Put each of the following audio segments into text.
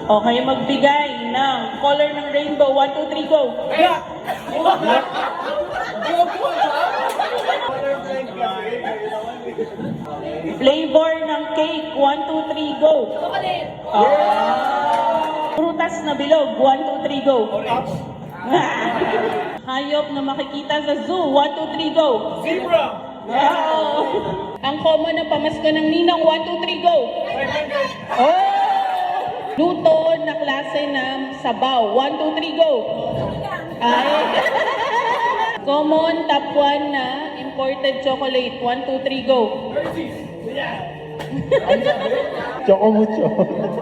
Okay, magbigay ng color ng rainbow. 1, 2, 3, go! Flavor ng cake. 1, 2, 3, go! Prutas na bilog. 1, 2, 3, go! Hayop na makikita sa zoo. 1, 2, 3, go! Zebra! Wow! Ang common na pamasko ng ninang. 1, 2, 3, go! Oh! Luto na klase ng sabaw. 1, 2, 3, go! Ay! Common top 1 na imported chocolate. 1, 2, 3, go! Choco mucho.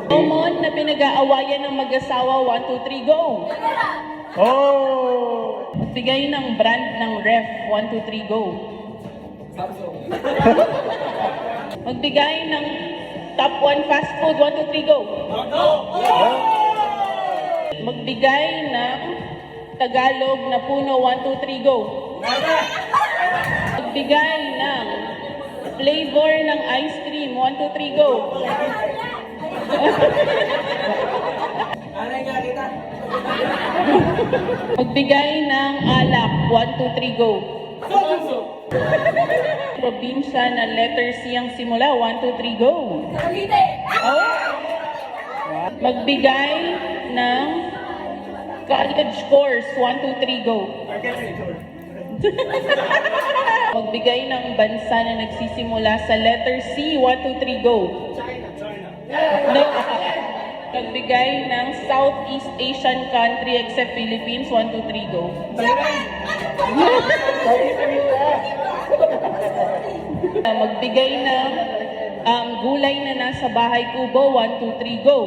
Common na pinag-aawayan ng mag-asawa. 1, 2, 3, go! Oh! Bigay ng brand ng ref. 1, 2, 3, go! Magbigay ng top 1 fast food. 1, 2, 3, go! Magbigay ng Tagalog na puno. 1, 2, 3, go! Magbigay ng flavor ng ice cream. 1, 2, 3, go! Magbigay ng alak. 1, 2, 3, go! Probinsya na letter C ang simula. 1, 2, 3, go! Oh. Magbigay ng college course. 1, 2, 3, go! Magbigay ng bansa na nagsisimula sa letter C. 1, 2, 3, go! No. Magbigay ng Southeast Asian country except Philippines. 1, 2, 3, go! Magbigay ng gulay na nasa bahay kubo. 1, 2, 3, go!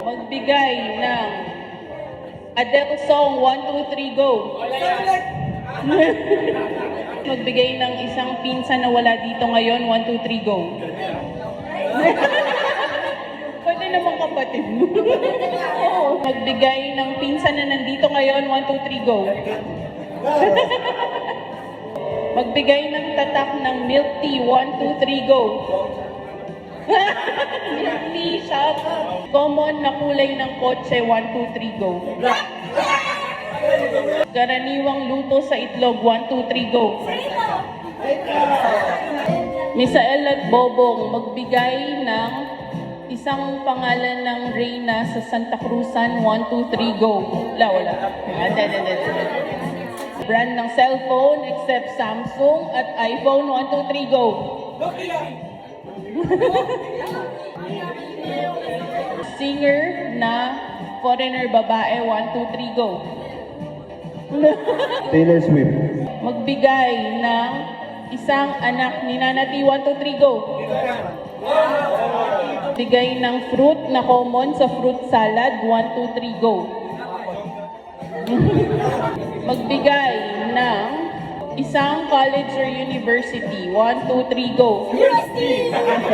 Magbigay ng Adele song. 1, 2, 3, go! Magbigay ng isang pinsan na wala dito ngayon. 1, 2, 3, go! Pwede naman kapatid mo. Magbigay ng pinsan na nandito ngayon. 1, 2, 3, go! Magbigay ng tatak ng milk tea. 1, 2, 3, go! Milk tea, shout out. Common na kulay ng kotse. 1, 2, 3, go! Karaniwang luto sa itlog. 1, 2, 3, go! Misael at Bobong, magbigay ng isang pangalan ng Reyna sa Santa Cruzan. 1, 2, 3, go! Wala. Brand ng cellphone except Samsung at iPhone. 1, 2, 3, go! Singer na foreigner babae. 1, 2, 3, go! Taylor Swift. Magbigay ng isang anak ni Nanati. 1, 2, 3, go! Bigay ng fruit na common sa fruit salad. 1, 2, 3, go! Magbigay ng isang college or university. 1, 2, 3, go!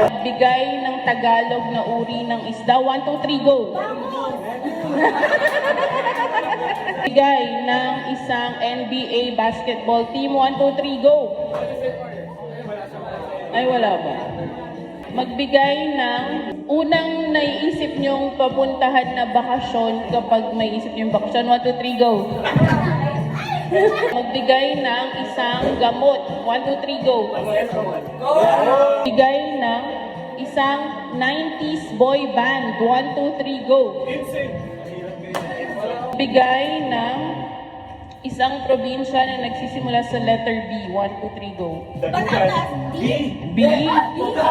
Magbigay ng Tagalog na uri ng isda. 1, 2, 3, go! Magbigay ng isang NBA basketball team. 1, 2, 3, go! Ay, wala ba? Magbigay ng unang naiisip niyong papuntahan na bakasyon kapag may isip niyong bakasyon. 1, 2, 3, go! Magbigay ng isang gamot. 1, 2, 3, go! Magbigay ng isang 90s boy band. 1, 2, 3, go! Magbigay ng isang probinsya na nagsisimula sa letter B. 1, 2, 3, go! B? Ano ba?